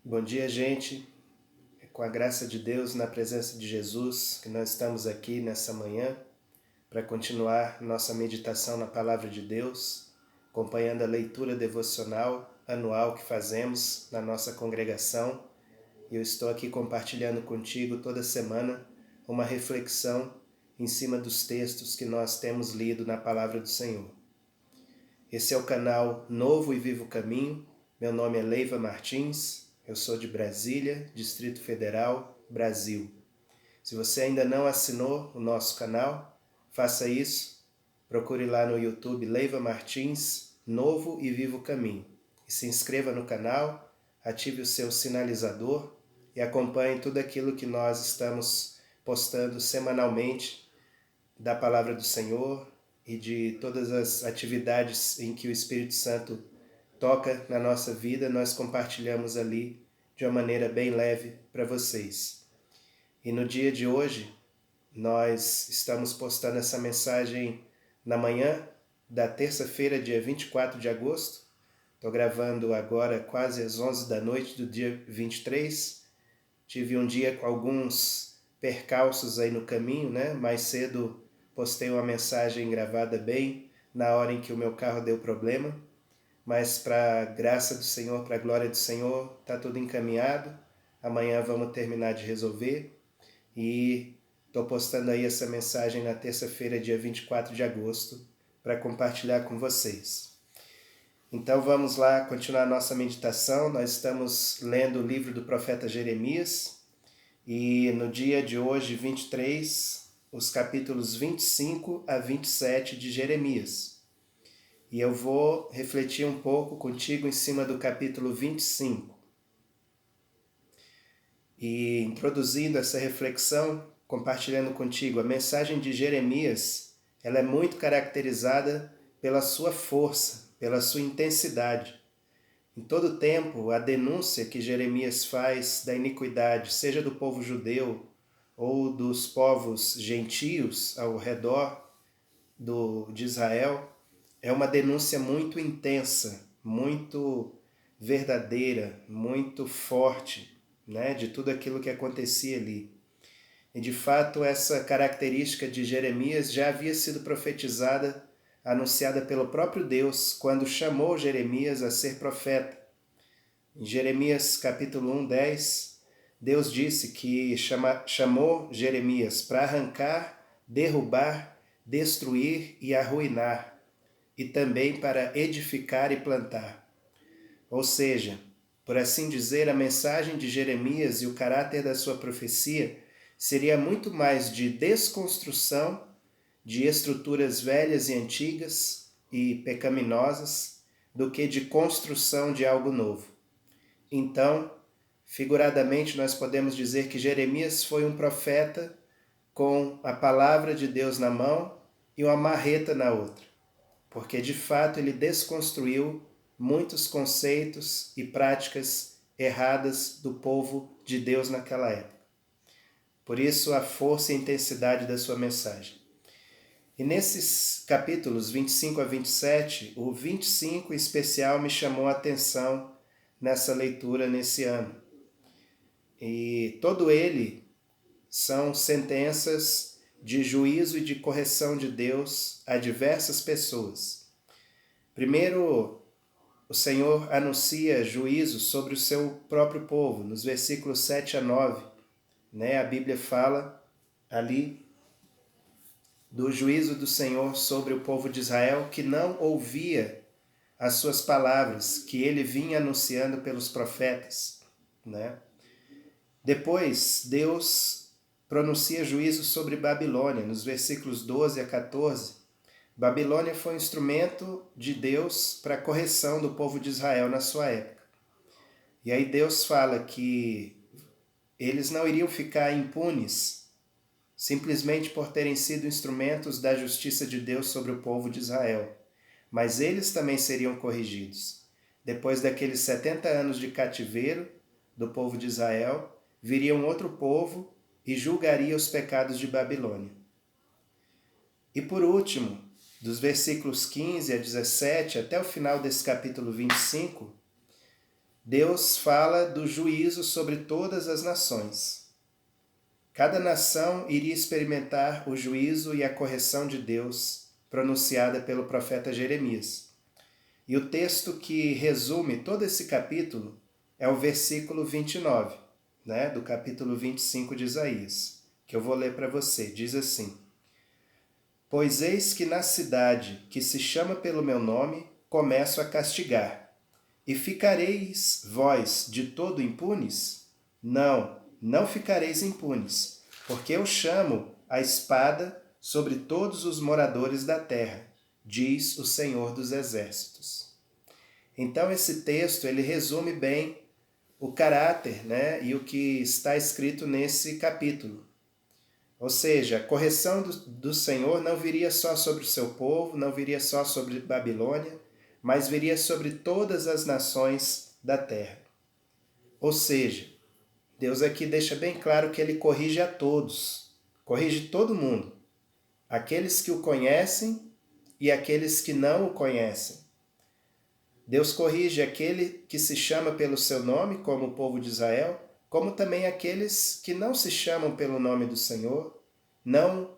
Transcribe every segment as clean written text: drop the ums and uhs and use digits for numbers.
Bom dia, gente. É com a graça de Deus, na presença de Jesus, que nós estamos aqui nessa manhã para continuar nossa meditação na Palavra de Deus, acompanhando a leitura devocional anual que fazemos na nossa congregação. E eu estou aqui compartilhando contigo toda semana uma reflexão em cima dos textos que nós temos lido na Palavra do Senhor. Esse é o canal Novo e Vivo Caminho. Meu nome é Leiva Martins. Eu sou de Brasília, Distrito Federal, Brasil. Se você ainda não assinou o nosso canal, faça isso. Procure lá no YouTube Leiva Martins, Novo e Vivo Caminho. E se inscreva no canal, ative o seu sinalizador e acompanhe tudo aquilo que nós estamos postando semanalmente da Palavra do Senhor e de todas as atividades em que o Espírito Santo toca na nossa vida, nós compartilhamos ali de uma maneira bem leve para vocês. E no dia de hoje, nós estamos postando essa mensagem na manhã da terça-feira, dia 24 de agosto. Estou gravando agora quase às 11 da noite do dia 23. Tive um dia com alguns percalços aí no caminho, né? Mais cedo postei uma mensagem gravada bem na hora em que o meu carro deu problema. Mas para a graça do Senhor, para a glória do Senhor, está tudo encaminhado. Amanhã vamos terminar de resolver. E estou postando aí essa mensagem na terça-feira, dia 24 de agosto, para compartilhar com vocês. Então vamos lá continuar a nossa meditação. Nós estamos lendo o livro do profeta Jeremias. E no dia de hoje, 23, os capítulos 25 a 27 de Jeremias. E eu vou refletir um pouco contigo em cima do capítulo 25. E introduzindo essa reflexão, compartilhando contigo, a mensagem de Jeremias, ela é muito caracterizada pela sua força, pela sua intensidade. Em todo tempo, a denúncia que Jeremias faz da iniquidade, seja do povo judeu ou dos povos gentios ao redor de Israel, é uma denúncia muito intensa, muito verdadeira, muito forte, né, de tudo aquilo que acontecia ali. E de fato essa característica de Jeremias já havia sido profetizada, anunciada pelo próprio Deus quando chamou Jeremias a ser profeta. Em Jeremias capítulo 1, 10, Deus disse que chamou Jeremias para arrancar, derrubar, destruir e arruinar, e também para edificar e plantar. Ou seja, por assim dizer, a mensagem de Jeremias e o caráter da sua profecia seria muito mais de desconstrução de estruturas velhas e antigas e pecaminosas do que de construção de algo novo. Então, figuradamente, nós podemos dizer que Jeremias foi um profeta com a palavra de Deus na mão e uma marreta na outra, porque de fato ele desconstruiu muitos conceitos e práticas erradas do povo de Deus naquela época. Por isso a força e a intensidade da sua mensagem. E nesses capítulos 25 a 27, o 25 em especial me chamou a atenção nessa leitura nesse ano. E todo ele são sentenças de juízo e de correção de Deus a diversas pessoas. Primeiro, o Senhor anuncia juízo sobre o seu próprio povo, nos versículos 7 a 9. Né? A Bíblia fala ali do juízo do Senhor sobre o povo de Israel que não ouvia as suas palavras, que ele vinha anunciando pelos profetas. Né? Depois, Deus pronuncia juízo sobre Babilônia, nos versículos 12 a 14. Babilônia foi um instrumento de Deus para a correção do povo de Israel na sua época. E aí Deus fala que eles não iriam ficar impunes simplesmente por terem sido instrumentos da justiça de Deus sobre o povo de Israel, mas eles também seriam corrigidos. Depois daqueles 70 anos de cativeiro do povo de Israel, viria um outro povo e julgaria os pecados de Babilônia. E por último, dos versículos 15 a 17 até o final desse capítulo 25, Deus fala do juízo sobre todas as nações. Cada nação iria experimentar o juízo e a correção de Deus pronunciada pelo profeta Jeremias. E o texto que resume todo esse capítulo é o versículo 29, do capítulo 25 de Isaías, que eu vou ler para você. Diz assim: Pois eis que na cidade que se chama pelo meu nome, começo a castigar. E ficareis vós de todo impunes? Não, não ficareis impunes, porque eu chamo a espada sobre todos os moradores da terra, diz o Senhor dos Exércitos. Então esse texto, ele resume bem o caráter, e o que está escrito nesse capítulo. Ou seja, a correção do Senhor não viria só sobre o seu povo, não viria só sobre Babilônia, mas viria sobre todas as nações da terra. Ou seja, Deus aqui deixa bem claro que ele corrige a todos, corrige todo mundo, aqueles que o conhecem e aqueles que não o conhecem. Deus corrige aquele que se chama pelo seu nome, como o povo de Israel, como também aqueles que não se chamam pelo nome do Senhor, não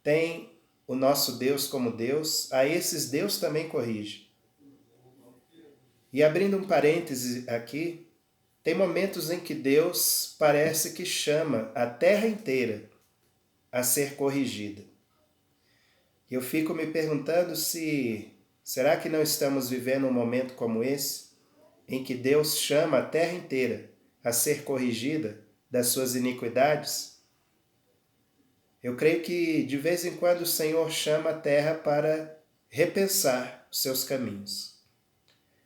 têm o nosso Deus como Deus, a esses Deus também corrige. E abrindo um parêntese aqui, tem momentos em que Deus parece que chama a terra inteira a ser corrigida. Eu fico me perguntando será que não estamos vivendo um momento como esse, em que Deus chama a terra inteira a ser corrigida das suas iniquidades? Eu creio que de vez em quando o Senhor chama a terra para repensar os seus caminhos.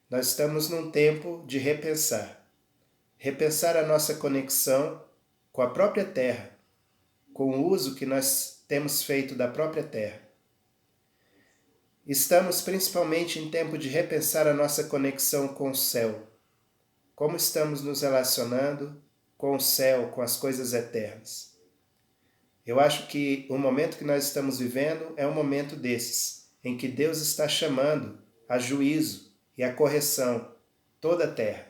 Nós estamos num tempo de repensar a nossa conexão com a própria terra, com o uso que nós temos feito da própria terra. Estamos principalmente em tempo de repensar a nossa conexão com o céu. Como estamos nos relacionando com o céu, com as coisas eternas. Eu acho que o momento que nós estamos vivendo é um momento desses, em que Deus está chamando a juízo e a correção toda a terra.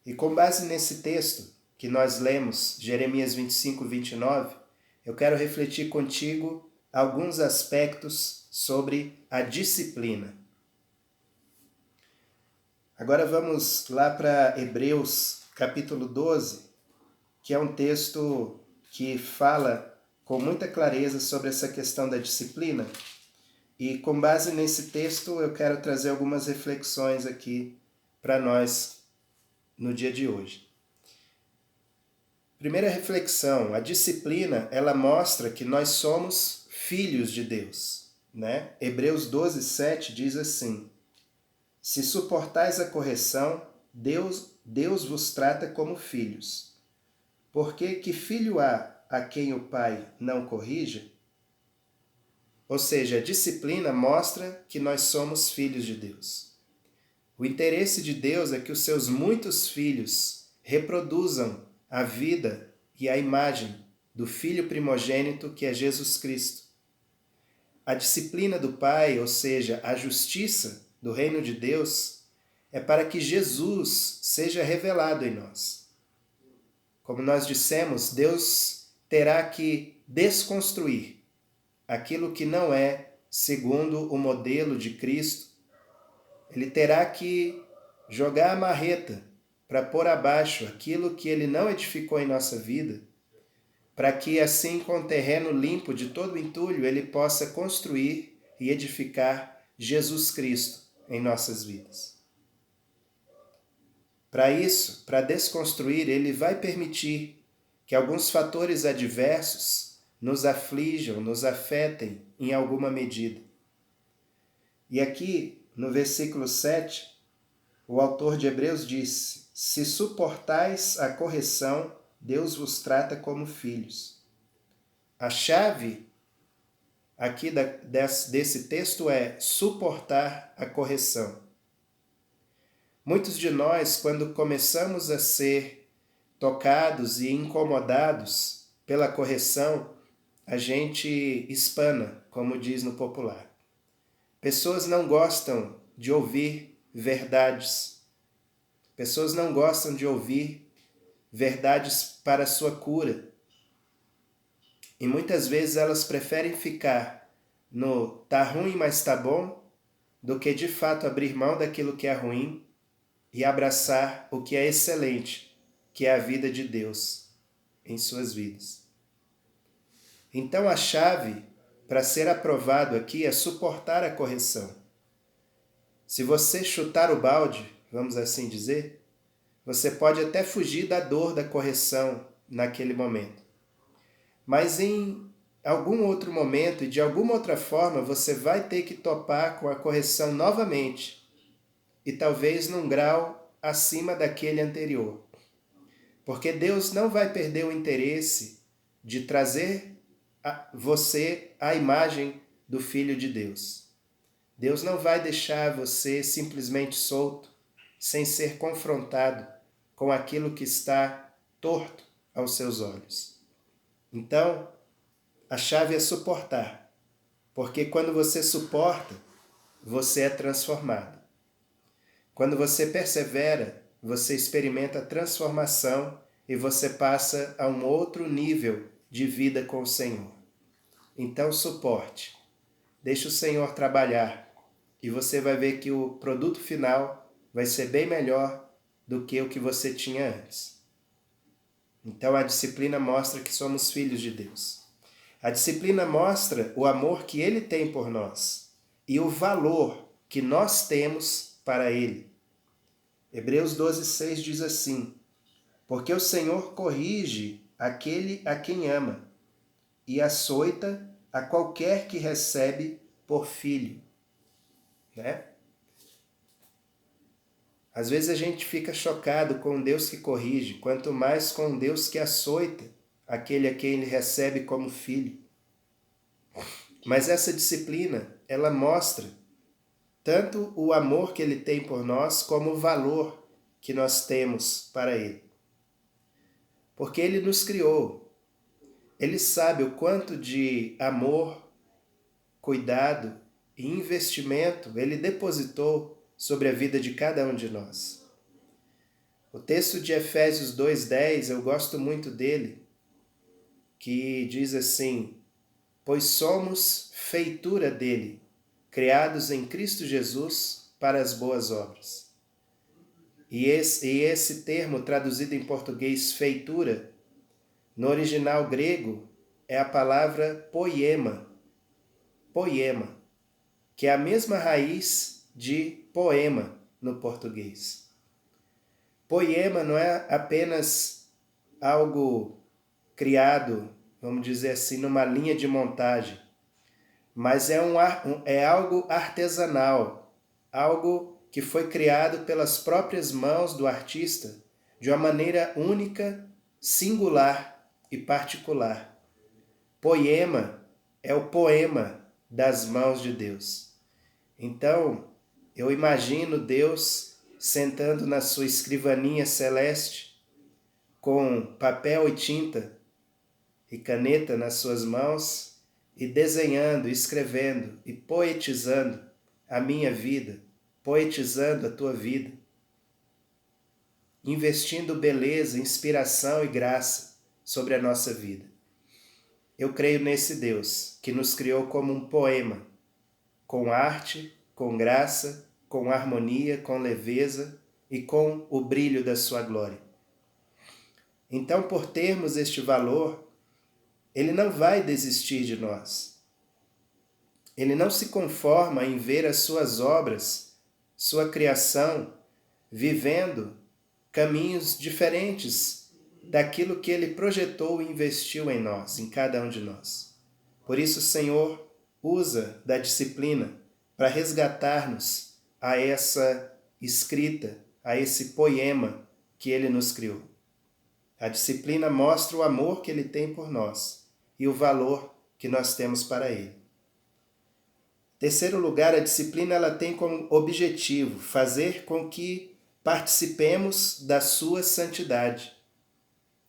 E com base nesse texto que nós lemos, Jeremias 25, 29, eu quero refletir contigo alguns aspectos sobre a disciplina. Agora vamos lá para Hebreus capítulo 12, que é um texto que fala com muita clareza sobre essa questão da disciplina. E com base nesse texto eu quero trazer algumas reflexões aqui para nós no dia de hoje. Primeira reflexão, a disciplina, ela mostra que nós somos filhos de Deus, Hebreus 12, 7 diz assim: Se suportais a correção, Deus vos trata como filhos. Porque que filho há a quem o pai não corrija? Ou seja, a disciplina mostra que nós somos filhos de Deus. O interesse de Deus é que os seus muitos filhos reproduzam a vida e a imagem do Filho primogênito que é Jesus Cristo. A disciplina do Pai, ou seja, a justiça do reino de Deus, é para que Jesus seja revelado em nós. Como nós dissemos, Deus terá que desconstruir aquilo que não é segundo o modelo de Cristo. Ele terá que jogar a marreta para pôr abaixo aquilo que ele não edificou em nossa vida, para que assim, com o terreno limpo de todo o entulho, ele possa construir e edificar Jesus Cristo em nossas vidas. Para isso, para desconstruir, ele vai permitir que alguns fatores adversos nos aflijam, nos afetem em alguma medida. E aqui, no versículo 7, o autor de Hebreus disse: Se suportais a correção, Deus vos trata como filhos. A chave aqui desse texto é suportar a correção. Muitos de nós, quando começamos a ser tocados e incomodados pela correção, a gente espana, como diz no popular. Pessoas não gostam de ouvir verdades. Pessoas não gostam de ouvir verdades para a sua cura. E muitas vezes elas preferem ficar no tá ruim, mas tá bom, do que de fato abrir mão daquilo que é ruim e abraçar o que é excelente, que é a vida de Deus em suas vidas. Então a chave para ser aprovado aqui é suportar a correção. Se você chutar o balde, vamos assim dizer, você pode até fugir da dor da correção naquele momento. Mas em algum outro momento e de alguma outra forma você vai ter que topar com a correção novamente e talvez num grau acima daquele anterior. Porque Deus não vai perder o interesse de trazer você à imagem do Filho de Deus. Deus não vai deixar você simplesmente solto, sem ser confrontado com aquilo que está torto aos seus olhos. Então, a chave é suportar, porque quando você suporta, você é transformado. Quando você persevera, você experimenta a transformação e você passa a um outro nível de vida com o Senhor. Então, suporte. Deixe o Senhor trabalhar e você vai ver que o produto final vai ser bem melhor do que o que você tinha antes. Então, a disciplina mostra que somos filhos de Deus. A disciplina mostra o amor que Ele tem por nós e o valor que nós temos para Ele. Hebreus 12:6 diz assim: porque o Senhor corrige aquele a quem ama e açoita a qualquer que recebe por filho. Né? Às vezes a gente fica chocado com Deus que corrige, quanto mais com Deus que açoita aquele a quem ele recebe como filho. Mas essa disciplina, ela mostra tanto o amor que ele tem por nós, como o valor que nós temos para ele. Porque ele nos criou. Ele sabe o quanto de amor, cuidado e investimento ele depositou sobre a vida de cada um de nós. O texto de Efésios 2:10, eu gosto muito dele, que diz assim: pois somos feitura dele, criados em Cristo Jesus para as boas obras. E esse termo traduzido em português feitura, no original grego é a palavra poiema, que é a mesma raiz de poema no português. Poema não é apenas algo criado, vamos dizer assim, numa linha de montagem, mas é algo artesanal, algo que foi criado pelas próprias mãos do artista de uma maneira única, singular e particular. Poema é o poema das mãos de Deus. Então, eu imagino Deus sentando na sua escrivaninha celeste, com papel e tinta e caneta nas suas mãos, e desenhando, escrevendo e poetizando a minha vida, poetizando a tua vida, investindo beleza, inspiração e graça sobre a nossa vida. Eu creio nesse Deus que nos criou como um poema, com arte, com graça, com harmonia, com leveza e com o brilho da sua glória. Então, por termos este valor, ele não vai desistir de nós. Ele não se conforma em ver as suas obras, sua criação, vivendo caminhos diferentes daquilo que ele projetou e investiu em nós, em cada um de nós. Por isso, o Senhor usa da disciplina para resgatar-nos a essa escrita, a esse poema que ele nos criou. A disciplina mostra o amor que ele tem por nós e o valor que nós temos para ele. Terceiro lugar, a disciplina ela tem como objetivo fazer com que participemos da sua santidade.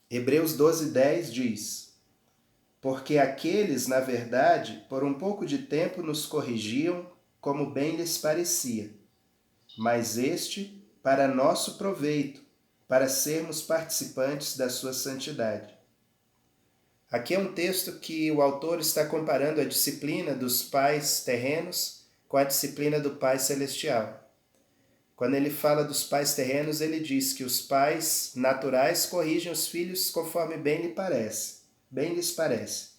Hebreus 12:10 diz: porque aqueles, na verdade, por um pouco de tempo nos corrigiam como bem lhes parecia, mas este para nosso proveito, para sermos participantes da sua santidade. Aqui é um texto que o autor está comparando a disciplina dos pais terrenos com a disciplina do Pai Celestial. Quando ele fala dos pais terrenos, ele diz que os pais naturais corrigem os filhos conforme bem lhes parece.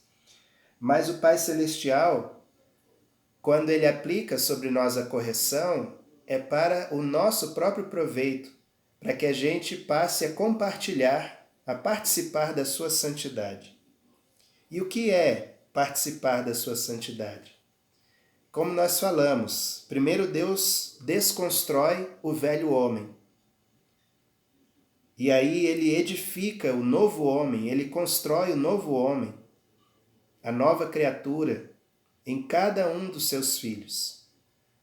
Mas o Pai Celestial, quando ele aplica sobre nós a correção, é para o nosso próprio proveito, para que a gente passe a compartilhar, a participar da sua santidade. E o que é participar da sua santidade? Como nós falamos, primeiro Deus desconstrói o velho homem. E aí ele edifica o novo homem, ele constrói o novo homem, a nova criatura, em cada um dos seus filhos.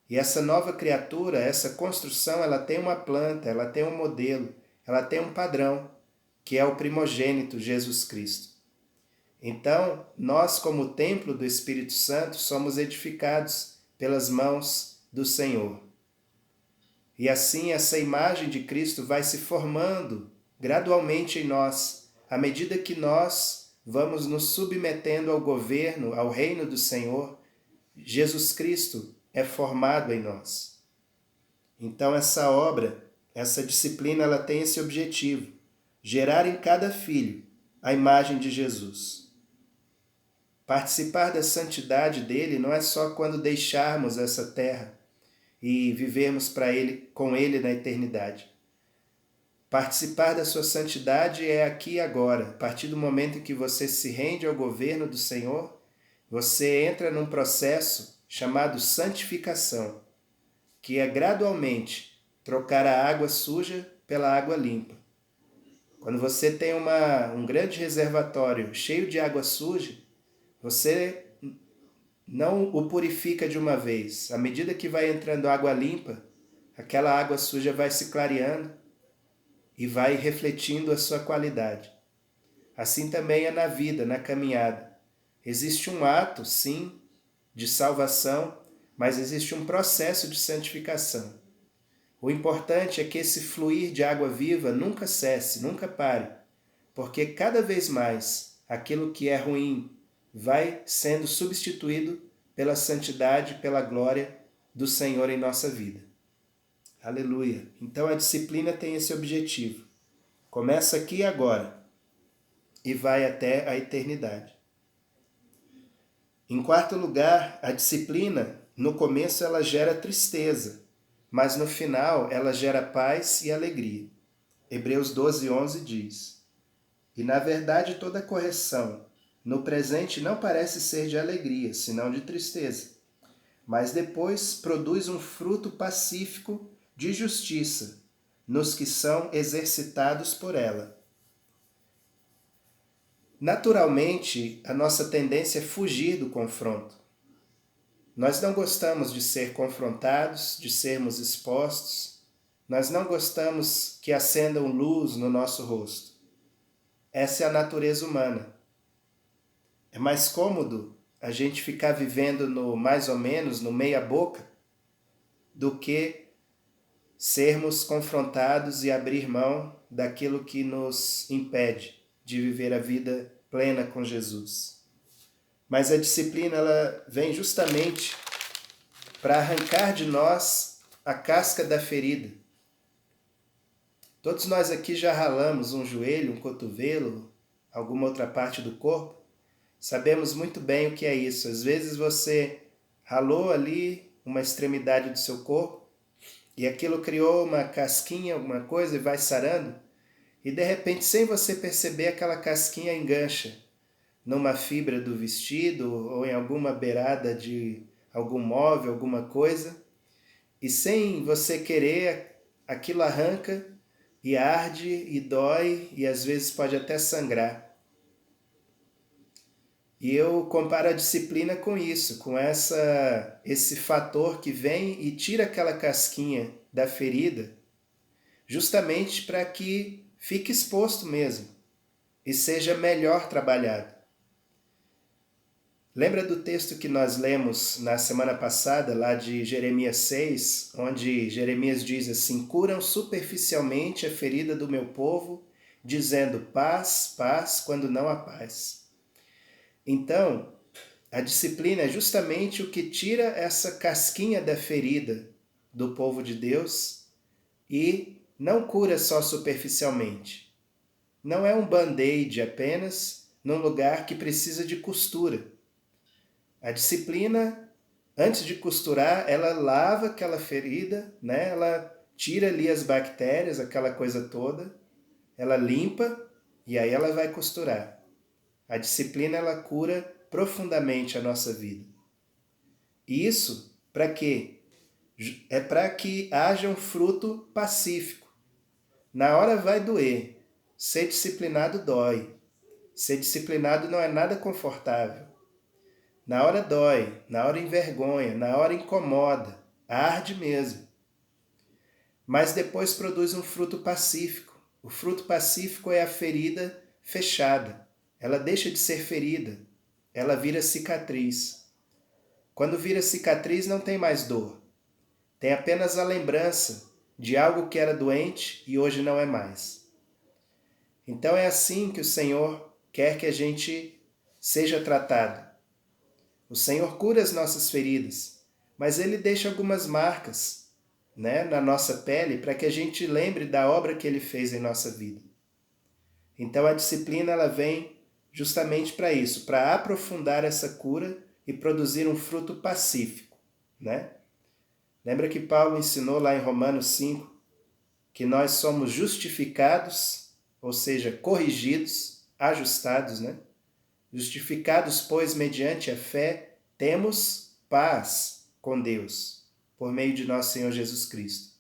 E essa nova criatura, essa construção, ela tem uma planta, ela tem um modelo, ela tem um padrão, que é o primogênito Jesus Cristo. Então, nós, como templo do Espírito Santo, somos edificados pelas mãos do Senhor. E assim essa imagem de Cristo vai se formando gradualmente em nós, à medida que nós vamos nos submetendo ao governo, ao reino do Senhor. Jesus Cristo é formado em nós. Então essa obra, essa disciplina, ela tem esse objetivo: gerar em cada filho a imagem de Jesus. Participar da santidade dele não é só quando deixarmos essa terra e vivermos com ele na eternidade. Participar da sua santidade é aqui e agora. A partir do momento em que você se rende ao governo do Senhor, você entra num processo chamado santificação, que é gradualmente trocar a água suja pela água limpa. Quando você tem um grande reservatório cheio de água suja, você não o purifica de uma vez. À medida que vai entrando água limpa, aquela água suja vai se clareando e vai refletindo a sua qualidade. Assim também é na vida, na caminhada. Existe um ato, sim, de salvação, mas existe um processo de santificação. O importante é que esse fluir de água viva nunca cesse, nunca pare, porque cada vez mais aquilo que é ruim vai sendo substituído pela santidade, pela glória do Senhor em nossa vida. Aleluia! Então a disciplina tem esse objetivo. Começa aqui e agora e vai até a eternidade. Em quarto lugar, a disciplina, no começo ela gera tristeza, mas no final ela gera paz e alegria. Hebreus 12:11 diz: E na verdade toda correção no presente não parece ser de alegria, senão de tristeza, mas depois produz um fruto pacífico de justiça nos que são exercitados por ela. Naturalmente, a nossa tendência é fugir do confronto. Nós não gostamos de ser confrontados, de sermos expostos. Nós não gostamos que acendam luz no nosso rosto. Essa é a natureza humana. É mais cômodo a gente ficar vivendo no mais ou menos, no meia boca, do que sermos confrontados e abrir mão daquilo que nos impede de viver a vida plena com Jesus. Mas a disciplina, ela vem justamente para arrancar de nós a casca da ferida. Todos nós aqui já ralamos um joelho, um cotovelo, alguma outra parte do corpo. Sabemos muito bem o que é isso. Às vezes você ralou ali uma extremidade do seu corpo e aquilo criou uma casquinha, alguma coisa, e vai sarando. E de repente, sem você perceber, aquela casquinha engancha numa fibra do vestido ou em alguma beirada de algum móvel, alguma coisa. E sem você querer, aquilo arranca e arde e dói e às vezes pode até sangrar. E eu comparo a disciplina com isso, com esse fator que vem e tira aquela casquinha da ferida, justamente para que fique exposto mesmo e seja melhor trabalhado. Lembra do texto que nós lemos na semana passada, lá de Jeremias 6, onde Jeremias diz assim: curam superficialmente a ferida do meu povo, dizendo paz, paz, quando não há paz. Então, a disciplina é justamente o que tira essa casquinha da ferida do povo de Deus e não cura só superficialmente. Não é um band-aid apenas num lugar que precisa de costura. A disciplina, antes de costurar, ela lava aquela ferida, né? Ela tira ali as bactérias, aquela coisa toda, ela limpa e aí ela vai costurar. A disciplina, ela cura profundamente a nossa vida. E isso para quê? É para que haja um fruto pacífico. Na hora vai doer. Ser disciplinado dói. Ser disciplinado não é nada confortável. Na hora dói, na hora envergonha, na hora incomoda, arde mesmo. Mas depois produz um fruto pacífico. O fruto pacífico é a ferida fechada. Ela deixa de ser ferida, ela vira cicatriz. Quando vira cicatriz não tem mais dor. Tem apenas a lembrança de algo que era doente e hoje não é mais. Então é assim que o Senhor quer que a gente seja tratado. O Senhor cura as nossas feridas, mas Ele deixa algumas marcas, né, na nossa pele para que a gente lembre da obra que Ele fez em nossa vida. Então a disciplina ela vem justamente para isso, para aprofundar essa cura e produzir um fruto pacífico, né? Lembra que Paulo ensinou lá em Romanos 5 que nós somos justificados, ou seja, corrigidos, ajustados, né? Justificados, pois, mediante a fé, temos paz com Deus, por meio de nosso Senhor Jesus Cristo.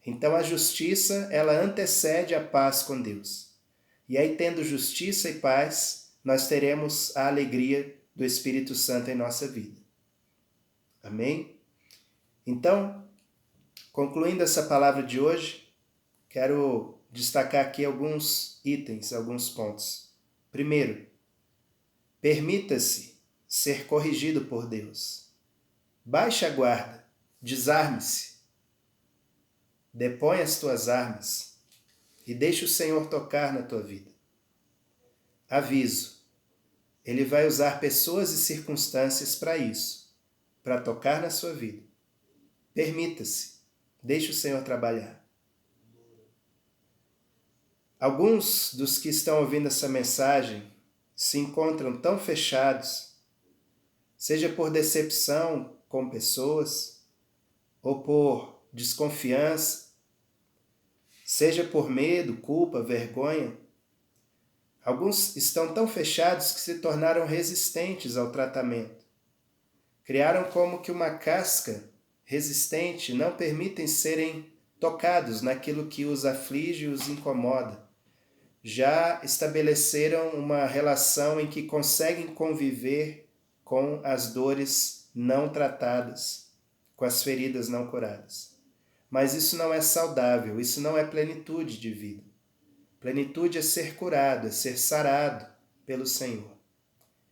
Então a justiça, ela antecede a paz com Deus. E aí, tendo justiça e paz, nós teremos a alegria do Espírito Santo em nossa vida. Amém? Então, concluindo essa palavra de hoje, quero destacar aqui alguns itens, alguns pontos. Primeiro, permita-se ser corrigido por Deus. Baixe a guarda, desarme-se, depõe as tuas armas e deixe o Senhor tocar na tua vida. Aviso, Ele vai usar pessoas e circunstâncias para isso, para tocar na sua vida. Permita-se, deixe o Senhor trabalhar. Alguns dos que estão ouvindo essa mensagem se encontram tão fechados, seja por decepção com pessoas, ou por desconfiança, seja por medo, culpa, vergonha. Alguns estão tão fechados que se tornaram resistentes ao tratamento. Criaram como que uma casca resistente, não permitem serem tocados naquilo que os aflige e os incomoda. Já estabeleceram uma relação em que conseguem conviver com as dores não tratadas, com as feridas não curadas. Mas isso não é saudável, isso não é plenitude de vida. Plenitude é ser curado, é ser sarado pelo Senhor.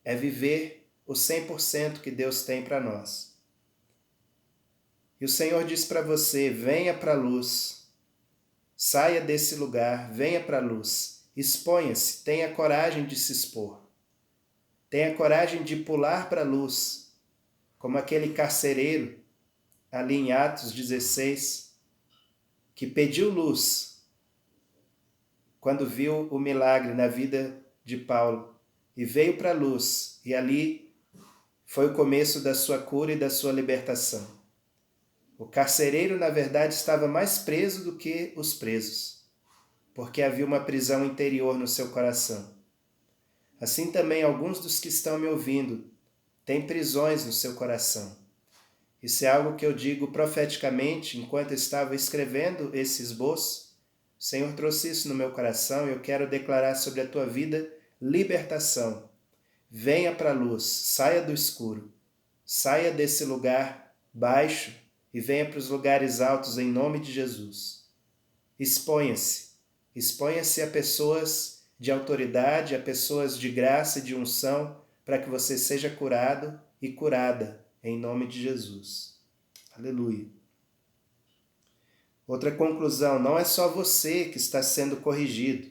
É viver o 100% que Deus tem para nós. E o Senhor diz para você, venha para a luz, saia desse lugar, venha para a luz, exponha-se, tenha coragem de se expor. Tenha coragem de pular para a luz, como aquele carcereiro ali em Atos 16, que pediu luz quando viu o milagre na vida de Paulo e veio para a luz, e ali foi o começo da sua cura e da sua libertação. O carcereiro, na verdade, estava mais preso do que os presos, porque havia uma prisão interior no seu coração. Assim também alguns dos que estão me ouvindo têm prisões no seu coração. Isso é algo que eu digo profeticamente enquanto eu estava escrevendo esse esboço. O Senhor trouxe isso no meu coração e eu quero declarar sobre a tua vida libertação. Venha para a luz, saia do escuro, saia desse lugar baixo e venha para os lugares altos em nome de Jesus. Exponha-se, exponha-se a pessoas de autoridade, a pessoas de graça e de unção, para que você seja curado e curada, em nome de Jesus. Aleluia. Outra conclusão, não é só você que está sendo corrigido.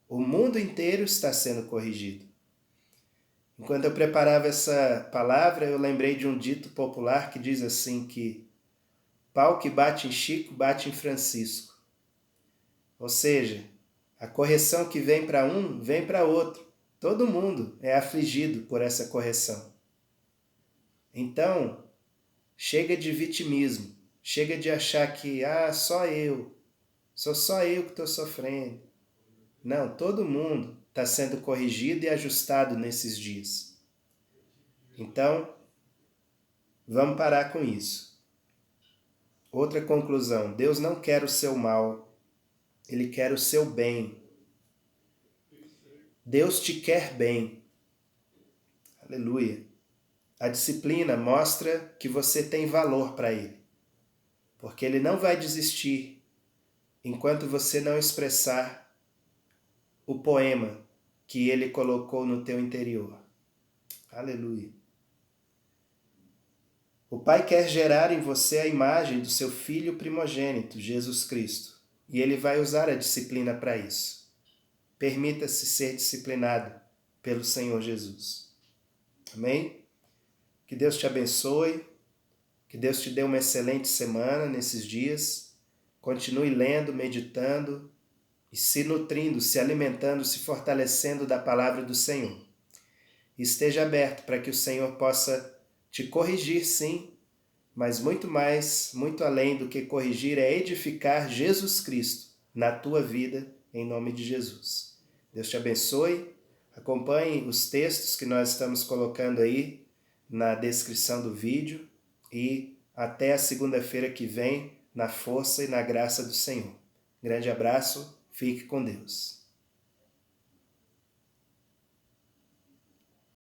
O mundo inteiro está sendo corrigido. Enquanto eu preparava essa palavra, eu lembrei de um dito popular que diz assim que pau que bate em Chico, bate em Francisco. Ou seja, a correção que vem para um, vem para outro. Todo mundo é afligido por essa correção. Então, chega de vitimismo. Chega de achar que, só eu. Só eu que estou sofrendo. Não, todo mundo está sendo corrigido e ajustado nesses dias. Então, vamos parar com isso. Outra conclusão, Deus não quer o seu mal, Ele quer o seu bem. Deus te quer bem. Aleluia. A disciplina mostra que você tem valor para Ele, porque Ele não vai desistir enquanto você não expressar o poema que Ele colocou no teu interior. Aleluia. O Pai quer gerar em você a imagem do seu Filho primogênito, Jesus Cristo, e Ele vai usar a disciplina para isso. Permita-se ser disciplinado pelo Senhor Jesus. Amém? Que Deus te abençoe, que Deus te dê uma excelente semana nesses dias. Continue lendo, meditando e se nutrindo, se alimentando, se fortalecendo da palavra do Senhor. Esteja aberto para que o Senhor possa te corrigir, sim, mas muito mais, muito além do que corrigir, é edificar Jesus Cristo na tua vida, em nome de Jesus. Deus te abençoe. Acompanhe os textos que nós estamos colocando aí na descrição do vídeo e até a segunda-feira que vem, na força e na graça do Senhor. Grande abraço, fique com Deus.